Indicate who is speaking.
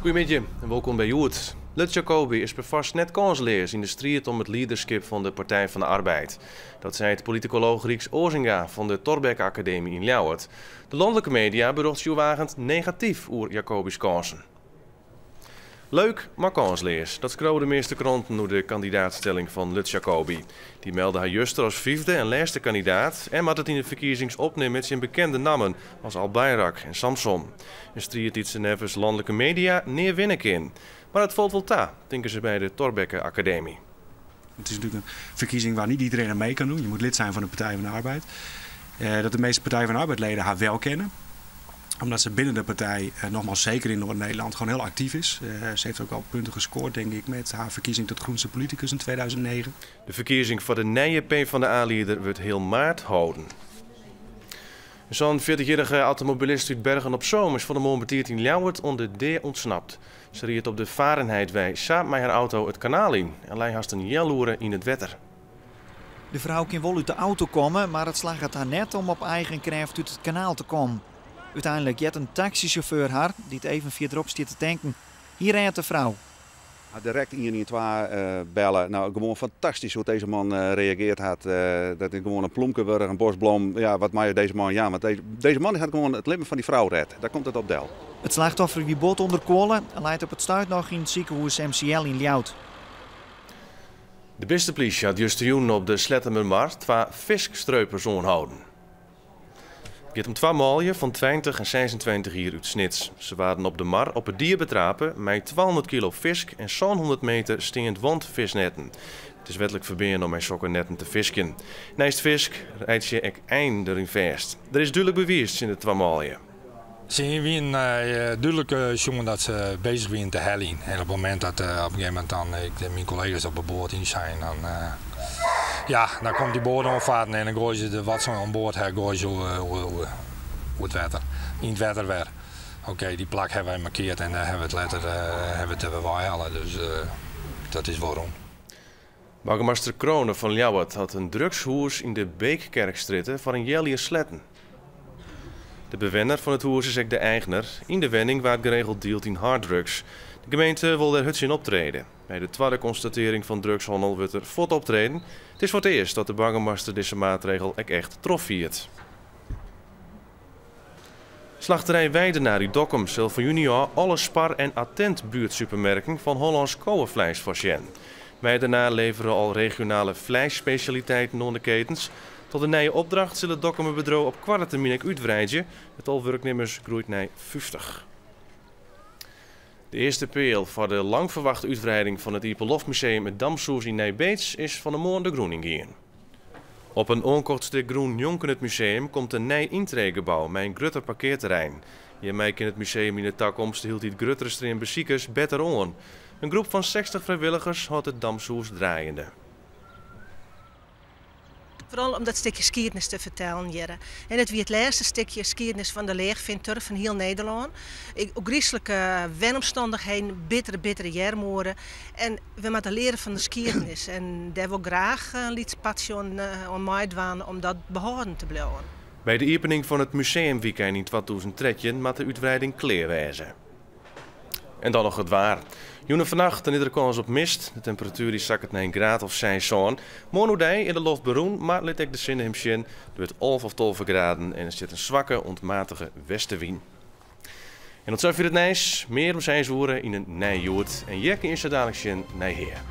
Speaker 1: Goedemiddag en welkom bij Joet. Lut Jacobi is bevast net kansleers in de strijd om het leaderschap van de Partij van de Arbeid. Dat zei het politicoloog Rieks Ozinga van de Thorbecke Academie in Ljouwert. De landelijke media bericht zowagend negatief over Jacobi's kansen. Leuk, maar kansleers. Dat schreeuwen de meeste kranten door de kandidaatstelling van Lut Jacobi. Die meldde haar juster als vijfde en laatste kandidaat en had het in de verkiezings opnemen met zijn bekende namen als Al Bayrak en Samson. Een strijd die ze nevens landelijke media neer winnen in. Maar het valt wel ta, denken ze bij de Thorbecke Academie.
Speaker 2: Het is natuurlijk een verkiezing waar niet iedereen aan mee kan doen. Je moet lid zijn van de Partij van de Arbeid. Dat de meeste Partij van de Arbeid-leden haar wel kennen. Omdat ze binnen de partij, nogmaals zeker in Noord-Nederland, gewoon heel actief is. Ze heeft ook al punten gescoord, denk ik, met haar verkiezing tot groenste politicus in 2009.
Speaker 1: De verkiezing voor de nieuwe PvdA-leider wordt heel maart houden. Zo'n 40-jarige automobilist uit Bergen op Zoom is van de morgen in Ljouwert onder de ontsnapt. Ze reed op de Varenheidweg samen met haar auto het kanaal in en lei haast een jelloeren in het wetter.
Speaker 3: De vrouw kon wel uit de auto komen, maar het slag het haar net om op eigen kracht uit het kanaal te komen. Uiteindelijk jet een taxichauffeur haar, die het even verderop zit te tanken. Hier rijdt de vrouw.
Speaker 4: Direct 112 bellen. Nou, gewoon fantastisch hoe deze man reageerd had. Dat is gewoon een plomkenburg, een bosblom. Ja, wat mij deze man, ja, want deze man had gewoon het leven van die vrouw red. Daar komt het op del.
Speaker 3: Het slachtoffer wie bot onder kolen en leidt op het stuit nog in het ziekenhuis MCL in Ljouwert.
Speaker 1: De beste politie had juist op de Slettemermarkt 2 viskstreupers aanhouden. Het gaat om 2 maalje van 20 en 26 jaar uit Snits. Ze waren op de mar op het dier betrapen met 200 kilo visk en zo'n 100 meter steend wandvisnetten. Het is wettelijk verboden om met zulke netten te visken. Naast visk rijdt je ook eind erin vast. Er is duidelijk bewijs in de 2 maalje.
Speaker 5: Ze hebben duidelijk jongen dat ze bezig zijn te hellen. En op het moment dat op een gegeven moment dan mijn collega's op het boord in zijn, dan komt die boord omvatten en dan gooien ze de watson aan boord gooien ze hoe het water. In het water weer. Oké, die plak hebben wij markeerd en daar hebben we het later halen. Dus dat is waarom.
Speaker 1: Burgemeester Kronen van Ljouwert had een drugshoers in de Beekkerkstritten voor een jelly sletten. De bewoner van het hoers is ook de eigenaar. In de wenning waar het geregeld dealt in harddrugs. De gemeente wil daar huts in optreden. Bij de tweede constatering van drugshandel wordt er fort optreden. Het is voor het eerst dat de burgemeester deze maatregel ook echt trof viert. Slachterij Weidenaar in Dokkum zal van juni alle Spar- en Attent-buurtsupermerken van Hollands korenvlees voorzien. Weidenaar leveren al regionale vleesspecialiteiten onder de ketens. Tot de nieuwe opdracht zullen Dokkumer bedrijf op kwarte termijn uitbreiden. Het al werknemers groeit naar 50. De eerste peel voor de lang verwachte uitbreiding van het Ieperlofmuseum met Damsoes in Nijbeets is van de morgen de groening in. Op een onkort stuk groen jonken het museum komt een nieuw intreegebouw met een grutter parkeerterrein. Hiermee kan het museum in de toekomst hield die grutterstream bezoekers beter on. Een groep van 60 vrijwilligers houdt het Damsoes draaiende.
Speaker 6: Vooral om dat stukje geschiedenis te vertellen. Jere. En het wie het laatste stukje geschiedenis van de leegvindturf van heel Nederland. Ook griezelijke wenomstandigheden, bittere jaarmoorden. En we moeten leren van de geschiedenis. En daar wil graag een liedspatje aan mij doen om dat behouden te blijven.
Speaker 1: Bij de opening van het museumweekend in 2013 moet de uitbreiding klaar wezen. En dan nog het waar. Joene vannacht dan is er kans op mist. De temperatuur die zakt naar 1 graad of 6 zo'n. Morgen in de loft beroen, maar let ik de zin hem zien. Er wordt 11 of 12 graden en er zit een zwakke, ontmatige westenwind. En tot zover het nieuws. Meer om zijn woorden in een nijjoerd. En jekken is er dadelijk zin naar heer.